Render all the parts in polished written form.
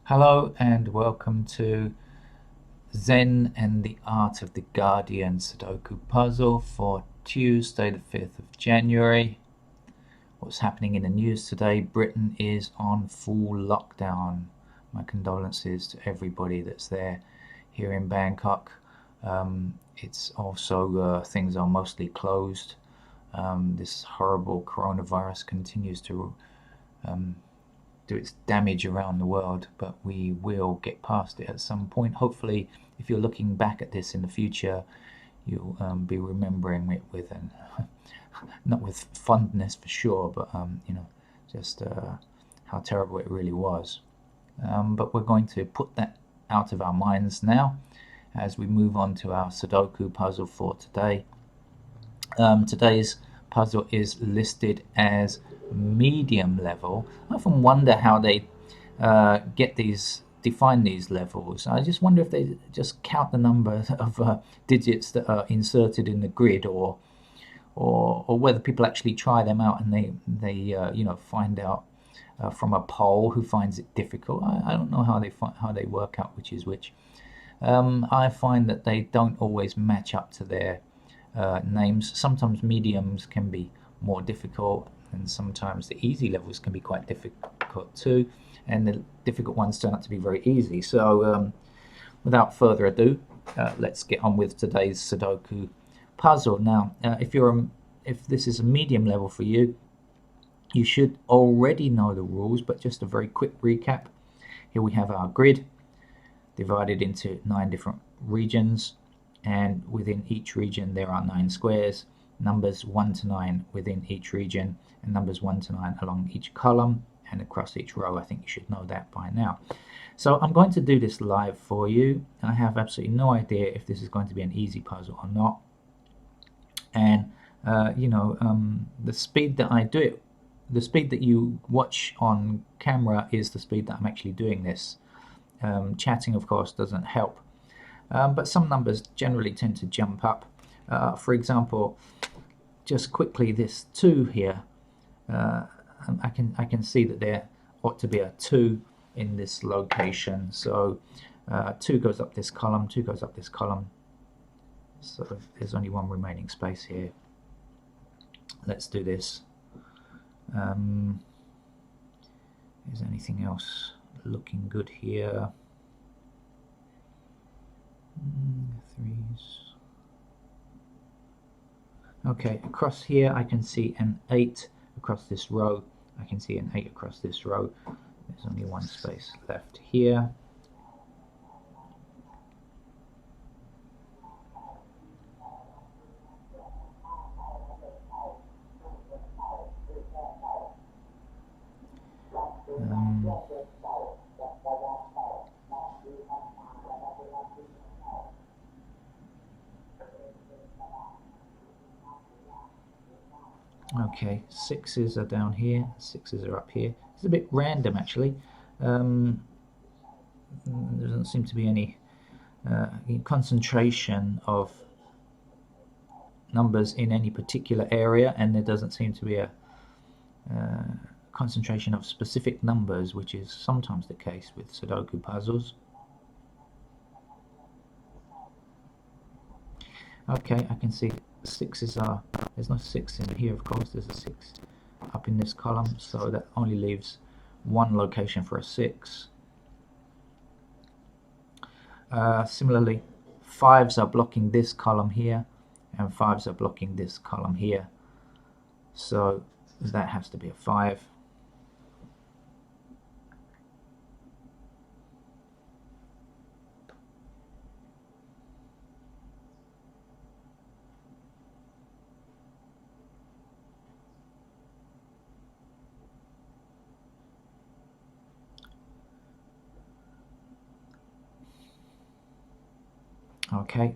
Hello and welcome to Zen and the Art of the Guardian Sudoku puzzle for Tuesday the 5th of January. What's happening in the news today? Britain is on full lockdown. My condolences to everybody that's there here in Bangkok. It's also things are mostly closed. This horrible coronavirus continues to do its damage around the world, but we will get past it at some point. Hopefully, if you're looking back at this in the future, you'll be remembering it with an not with fondness for sure, but just how terrible it really was. But we're going to put that out of our minds now as we move on to our Sudoku puzzle for today. Today's puzzle is listed as medium level. I often wonder how they define these levels. I just wonder if they just count the number of digits that are inserted in the grid, or whether people actually try them out and they find out from a poll who finds it difficult. I don't know how they work out which is which. I find that they don't always match up to their names. Sometimes mediums can be more difficult, and sometimes the easy levels can be quite difficult too, and the difficult ones turn out to be very easy. So without further ado, let's get on with today's Sudoku puzzle. Now, if this is a medium level for you, you should already know the rules, but just a very quick recap. Here we have our grid divided into 9 different regions, and within each region there are 9 squares, numbers 1 to 9 within each region, and numbers 1 to 9 along each column and across each row. I think you should know that by now. So I'm going to do this live for you. I have absolutely no idea if this is going to be an easy puzzle or not, and the speed that I do it, the speed that you watch on camera is the speed that I'm actually doing this. Chatting, of course, doesn't help. But some numbers generally tend to jump up. For example, just quickly, this 2 here, I can see that there ought to be a 2 in this location. So 2 goes up this column, 2 goes up this column. So there's only one remaining space here. Let's do this. Is anything else looking good here? 3s. Okay, across here I can see an 8 across this row. I can see an 8 across this row. There's only one space left here. Okay, 6s are down here, 6s are up here. It's a bit random actually. There doesn't seem to be any concentration of numbers in any particular area, and there doesn't seem to be a concentration of specific numbers, which is sometimes the case with Sudoku puzzles. Okay, I can see 6s are, there's no 6 in here, of course, there's a 6 up in this column, so that only leaves one location for a 6. Similarly, 5s are blocking this column here, and 5s are blocking this column here, so that has to be a 5. Okay,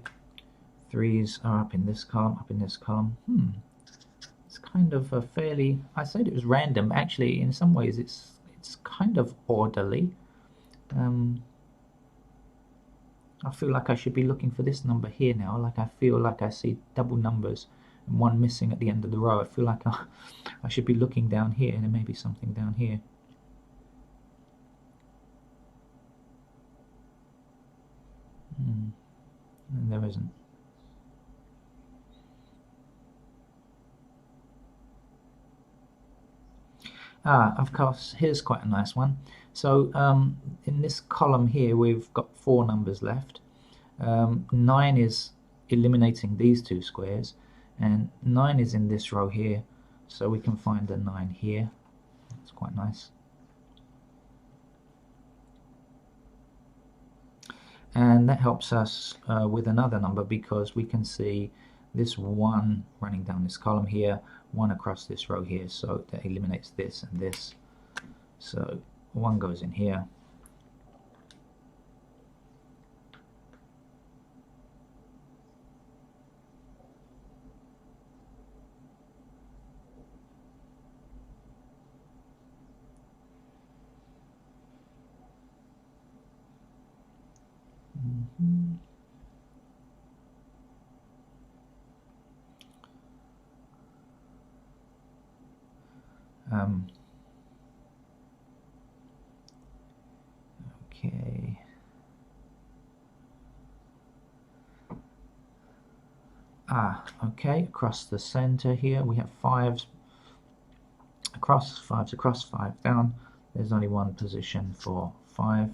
3s are up in this column, up in this column. It's kind of a fairly, I said it was random, actually in some ways it's kind of orderly. I feel like I should be looking for this number here now. Like I feel like I see double numbers and one missing at the end of the row. I feel like I should be looking down here, and there may be something down here. isn't. Of course, here's quite a nice one. So in this column here, we've got 4 numbers left. 9 is eliminating these 2 squares, and 9 is in this row here, so we can find the 9 here. That's quite nice. And that helps us with another number, because we can see this 1 running down this column here, 1 across this row here, so that eliminates this and this. So 1 goes in here. Okay. Okay, across the center here we have 5s across, 5s across, 5 down. There's only one position for 5.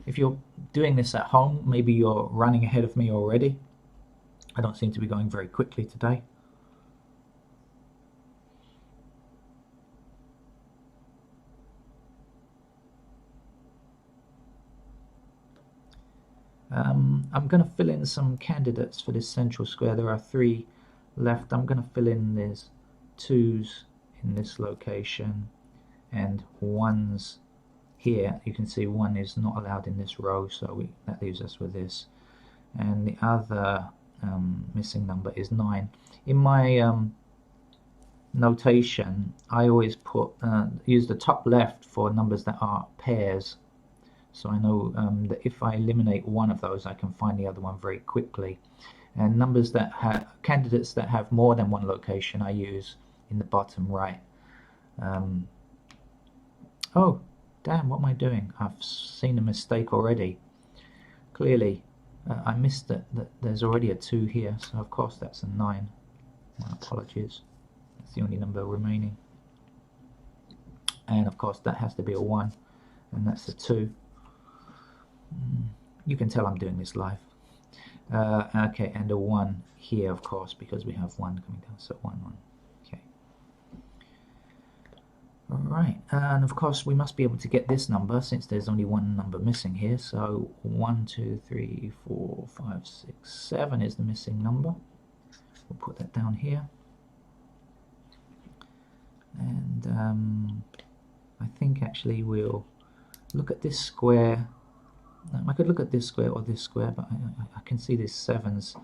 If you're doing this at home, maybe you're running ahead of me already. I don't seem to be going very quickly today. I'm going to fill in some candidates for this central square. There are 3 left. I'm going to fill in these 2s in this location and 1s here. You can see 1 is not allowed in this row, so that leaves us with this. And the other missing number is 9. In my notation, I always use the top left for numbers that are pairs. So I know that if I eliminate one of those, I can find the other one very quickly. And numbers that have candidates that have more than one location, I use in the bottom right. Oh, damn! What am I doing? I've seen a mistake already. Clearly, I missed it. That there's already a 2 here, so of course that's a 9. My apologies. That's the only number remaining. And of course that has to be a 1, and that's a 2. You can tell I'm doing this live. Okay, and a 1 here, of course, because we have 1 coming down, so 1, 1. Okay. Alright, and of course we must be able to get this number since there's only one number missing here. So 1, 2, 3, 4, 5, 6, 7 is the missing number. We'll put that down here. And I think actually we'll look at this square. I could look at this square or this square, but I can see these 7s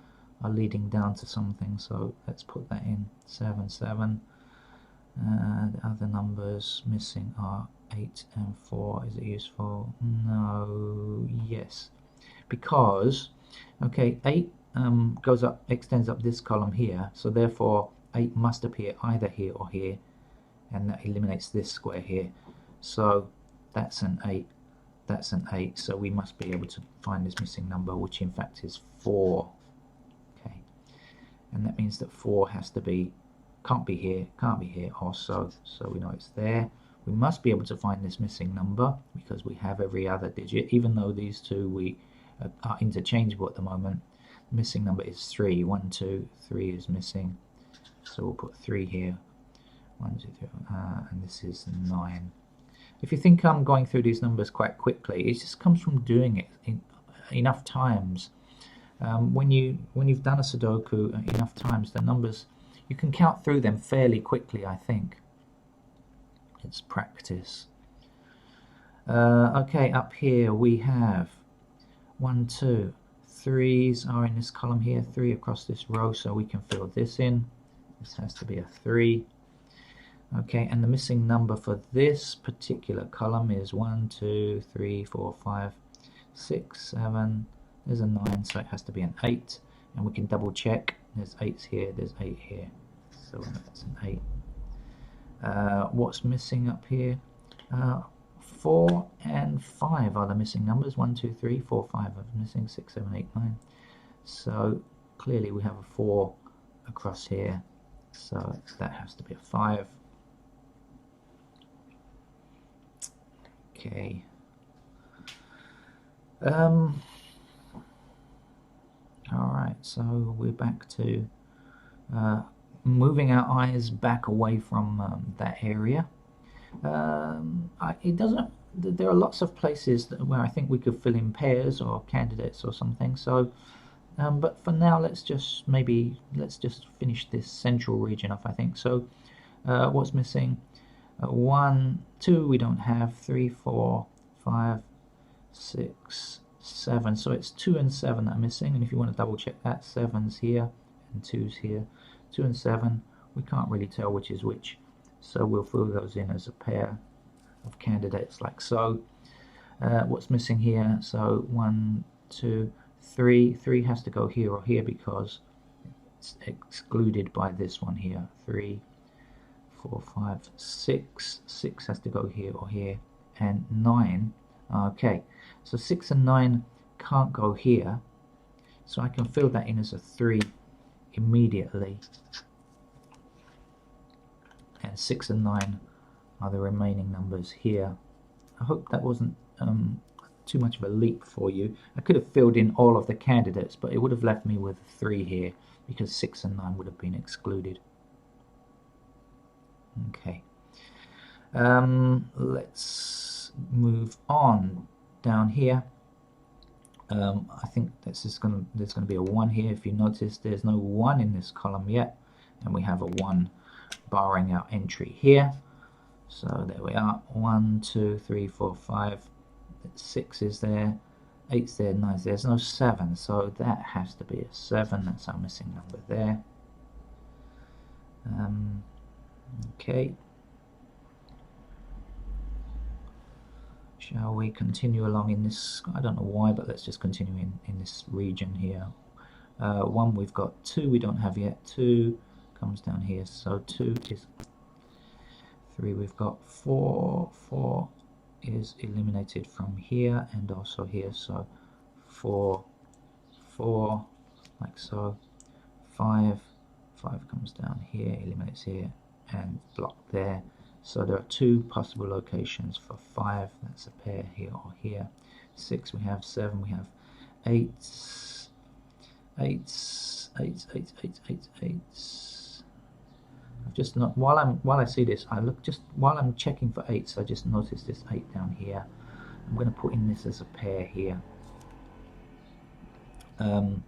are leading down to something, so let's put that in. 7, 7. The other numbers missing are 8 and 4. Is it useful? No. Yes, because okay, 8 goes up, extends up this column here, so therefore 8 must appear either here or here, and that eliminates this square here. So that's an 8. That's an 8, so we must be able to find this missing number, which in fact is 4. Okay, and that means that 4 has to be, can't be here also, so we know it's there. We must be able to find this missing number because we have every other digit, even though these two we are interchangeable at the moment. The missing number is 3. 1, 2, 3 is missing, so we'll put 3 here. 1, 2, 3, and this is 9. If you think I'm going through these numbers quite quickly, it just comes from doing it enough times. When you've done a Sudoku enough times, the numbers, you can count through them fairly quickly, I think. It's practice. Okay, up here we have 1, 2, 3s are in this column here, 3 across this row, so we can fill this in. This has to be a 3. Okay, and the missing number for this particular column is 1, 2, 3, 4, 5, 6, 7. There's a 9, so it has to be an 8. And we can double check. There's 8s here, there's 8 here. So that's an 8. What's missing up here? 4 and 5 are the missing numbers. 1, 2, 3, 4, 5 are missing. 6, 7, 8, 9. So clearly we have a 4 across here, so that has to be a 5. Okay. Alright, so we're back to moving our eyes back away from that area. It doesn't. There are lots of places where I think we could fill in pairs or candidates or something. So, but for now, let's just finish this central region off. I think so. What's missing? 1, 2. We don't have 3, 4, 5, 6, 7. So it's 2 and 7 that are missing. And if you want to double check that, 7's here and 2's here. 2 and 7. We can't really tell which is which. So we'll fill those in as a pair of candidates like so. What's missing here? So 1, 2, 3. 3 has to go here or here because it's excluded by this one here. 3, 4, 5, 6. 6 has to go here or here. And 9. Okay, so 6 and 9 can't go here. So I can fill that in as a 3 immediately. And 6 and 9 are the remaining numbers here. I hope that wasn't too much of a leap for you. I could have filled in all of the candidates, but it would have left me with 3 here because 6 and 9 would have been excluded. Okay. Let's move on down here. I think there's going to be a 1 here. If you notice, there's no 1 in this column yet, and we have a 1 barring our entry here. So there we are. 1, 2, 3, 4, 5. 6 is there. 8's there. 9's there. There's no 7, so that has to be a 7. That's our missing number there. Okay. Shall we continue along in this? I don't know why, but let's just continue in this region here. 1 we've got. 2 we don't have yet. 2 comes down here, so 2 is 3 we've got. 4 is eliminated from here and also here, so 4 like so. 5 comes down here, eliminates here and blocked there. So there are 2 possible locations for 5. That's a pair here or here. 6 we have. 7 we have. 8's. I've just not while I see this, I look just while I'm checking for 8's. I just noticed this 8 down here. I'm going to put in this as a pair here. 8's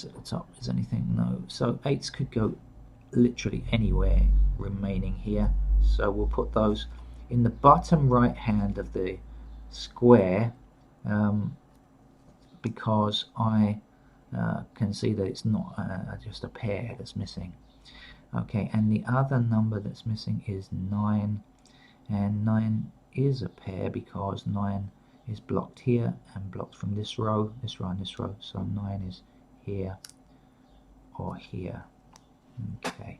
at the top. Is anything? No. So 8's could go literally anywhere remaining here. So we'll put those in the bottom right hand of the square because I can see that it's not just a pair that's missing. Okay, and the other number that's missing is 9, and 9 is a pair because 9 is blocked here and blocked from this row, this row and this row, so 9 is here or here. Okay.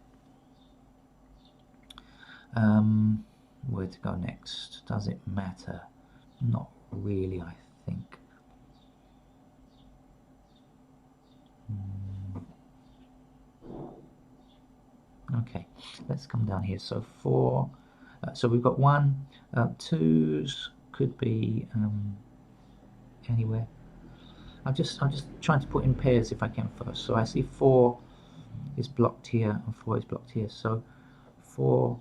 Where to go next? Does it matter? Not really, I think. Okay, let's come down here. So 4. So we've got 1. 2's could be anywhere. I'm just trying to put in pairs if I can first. So I see 4 is blocked here and 4 is blocked here. So 4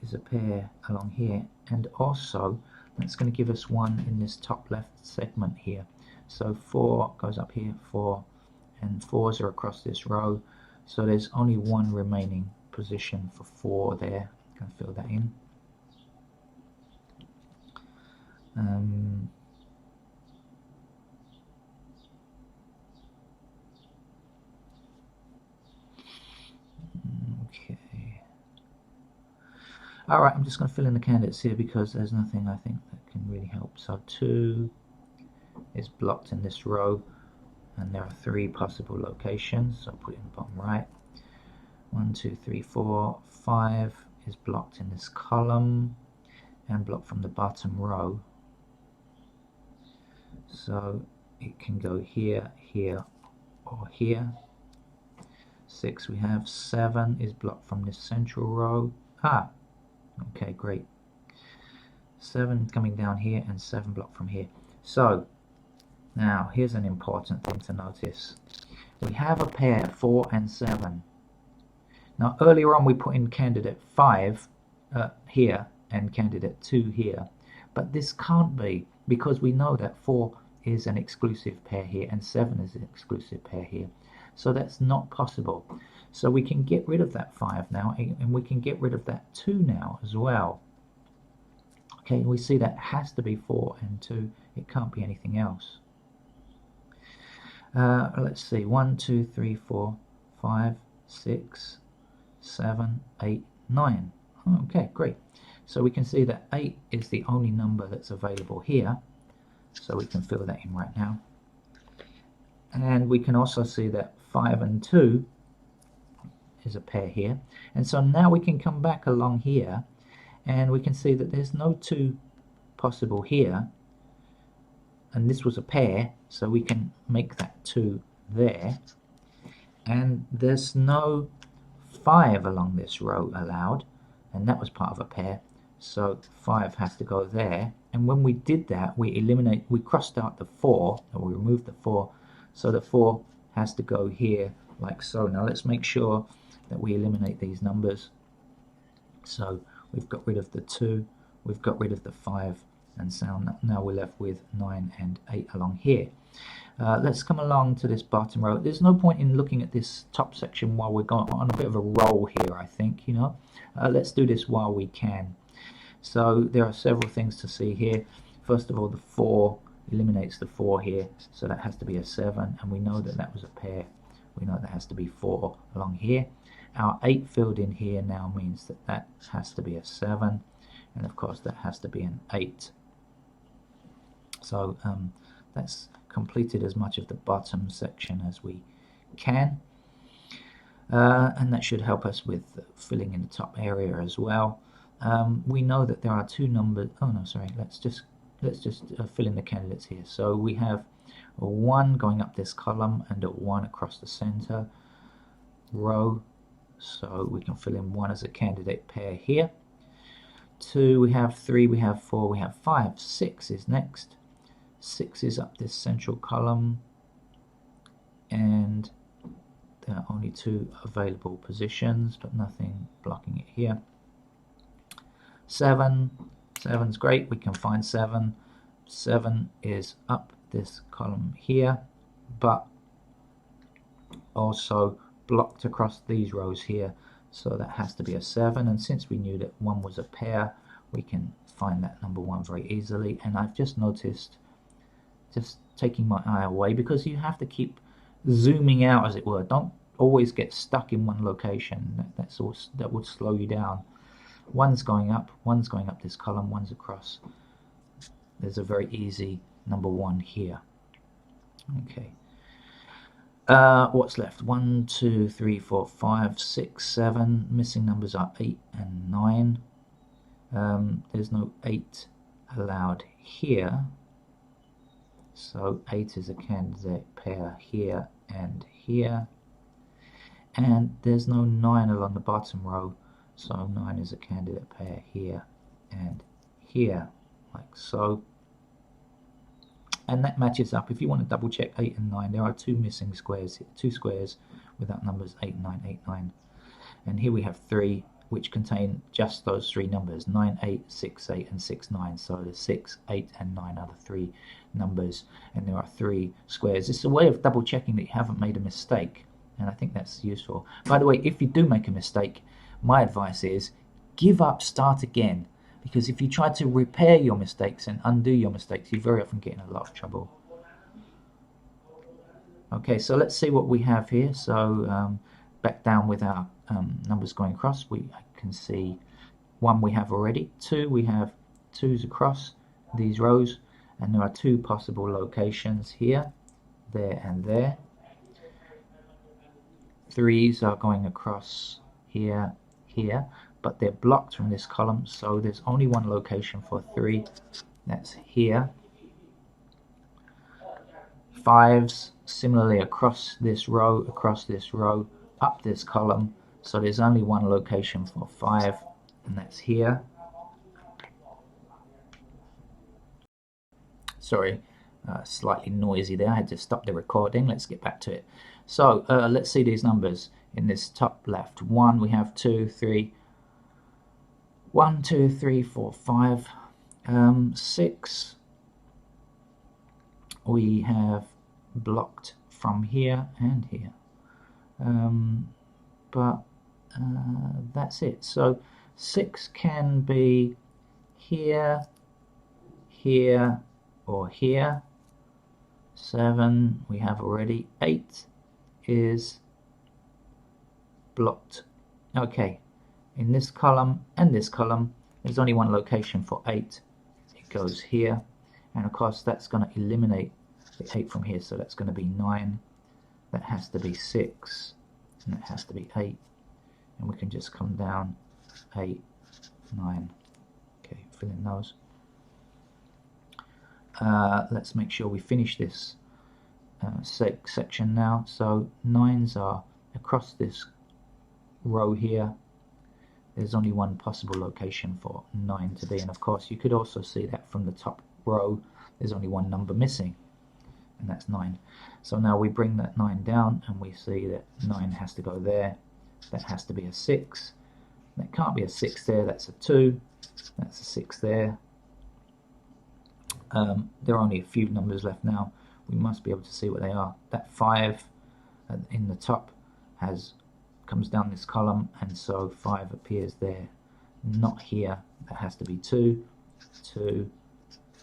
is a pair along here, and also that's going to give us 1 in this top left segment here. So 4 goes up here, 4, and 4's are across this row. So there's only 1 remaining position for 4 there. I'm going to fill that in. Okay. Alright, I'm just going to fill in the candidates here because there's nothing I think that can really help. So 2 is blocked in this row, and there are 3 possible locations, so I'll put it in the bottom right. 1, 2, 3, 4, 5 is blocked in this column and blocked from the bottom row, so it can go here, here or here. 6 we have. 7 is blocked from this central row. Okay, great. 7 coming down here and 7 blocked from here. So now here's an important thing to notice. We have a pair 4 and 7. Now earlier on we put in candidate 5 here and candidate 2 here, but this can't be, because we know that 4 is an exclusive pair here and 7 is an exclusive pair here. So that's not possible. So we can get rid of that 5 now, and we can get rid of that 2 now as well. Okay, we see that has to be 4 and 2. It can't be anything else. Let's see, 1, 2, 3, 4, 5, 6, 7, 8, 9. Okay, great. So we can see that 8 is the only number that's available here. So we can fill that in right now. And we can also see that 5 and 2 is a pair here. And so now we can come back along here and we can see that there's no 2 possible here. And this was a pair, so we can make that 2 there. And there's no 5 along this row allowed, and that was part of a pair, so 5 has to go there. And when we did that, we crossed out the 4, or we removed the 4, so the 4 has to go here like so. Now let's make sure that we eliminate these numbers. So we've got rid of the 2, we've got rid of the 5, and so now we're left with 9 and 8 along here. Let's come along to this bottom row. There's no point in looking at this top section while we're going on a bit of a roll here, I think, you know. Let's do this while we can. So there are several things to see here. First of all, the 4 eliminates the 4 here, so that has to be a 7, and we know that that was a pair. We know that has to be 4 along here. Our 8 filled in here now means that that has to be a 7, and of course that has to be an 8. So that's completed as much of the bottom section as we can, and that should help us with filling in the top area as well. We know that there are 2 numbers. Oh no, sorry. Let's just fill in the candidates here. So we have a 1 going up this column and a 1 across the center row. So we can fill in 1 as a candidate pair here. 2 we have, 3 we have, 4 we have, 5. 6 is next. 6 is up this central column, and there are only 2 available positions, but nothing blocking it here. 7's great, we can find 7. 7 is up this column here, but also blocked across these rows here, so that has to be a 7. And since we knew that 1 was a pair, we can find that number 1 very easily. And I've just noticed, just taking my eye away, because you have to keep zooming out, as it were. Don't always get stuck in one location. That would slow you down. 1's going up this column, 1's across. There's a very easy number 1 here. Okay. What's left? 1, 2, 3, 4, 5, 6, 7. Missing numbers are 8 and 9. There's no 8 allowed here. So 8 is a candidate pair here and here. And there's no 9 along the bottom row. So 9 is a candidate pair here and here, like so. And that matches up. If you want to double check 8 and 9, there are 2 missing squares, 2 squares without numbers 8, 9, 8, 9. And here we have 3, which contain just those 3 numbers, 9, 8, 6, 8, and 6, 9. So the 6, 8, and 9 are the 3 numbers, and there are 3 squares. It's a way of double checking that you haven't made a mistake, and I think that's useful. By the way, if you do make a mistake, my advice is give up, start again. Because if you try to repair your mistakes and undo your mistakes, you very often get in a lot of trouble. Okay, so let's see what we have here. So back down with our numbers going across, I can see 1 we have already. 2 we have 2's across these rows, and there are 2 possible locations here, there and there. 3's are going across here, here, but they're blocked from this column, so there's only 1 location for 3, that's here. 5's similarly across this row, up this column. So there's only one location for 5, and that's here. Sorry, slightly noisy there. I had to stop the recording. Let's get back to it. So let's see these numbers in this top left. 1, we have 2, 3, 1, 2, 3, 4, 5. 6, we have blocked from here and here. But that's it. So 6 can be here, here, or here. 7 we have already. 8 is blocked. Okay, in this column and this column there's only one location for 8. It goes here, and of course that's going to eliminate the 8 from here, so that's going to be 9. That has to be 6, and that has to be 8, and we can just come down 8, 9. Okay, fill in those. Let's make sure we finish this section now. So 9s are across this row here. There's only one possible location for 9 to be, and of course you could also see that from the top row there's only one number missing, and that's 9. So now we bring that 9 down and we see that 9 has to go there. That has to be a 6. That can't be a 6 there. That's a 2. That's a 6 there. There are only a few numbers left now. We must be able to see what they are. That 5 in the top comes down this column, and so 5 appears there, not here. That has to be 2, 2,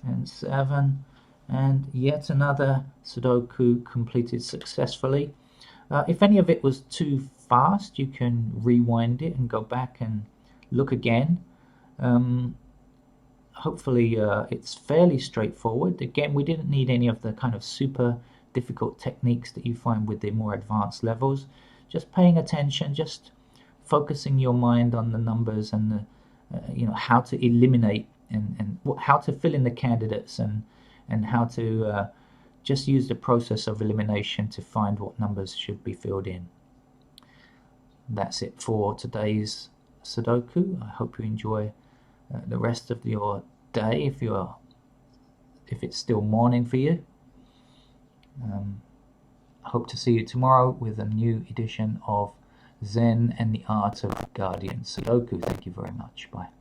and 7. And yet another Sudoku completed successfully. If any of it was too fast, you can rewind it and go back and look again. Hopefully it's fairly straightforward. Again, we didn't need any of the kind of super difficult techniques that you find with the more advanced levels. Just paying attention, just focusing your mind on the numbers and the, how to eliminate and how to fill in the candidates, and how to just use the process of elimination to find what numbers should be filled in. That's it for today's Sudoku. I hope you enjoy the rest of your day if it's still morning for you. Hope to see you tomorrow with a new edition of Zen and the Art of Guardian Sudoku. Thank you very much. Bye.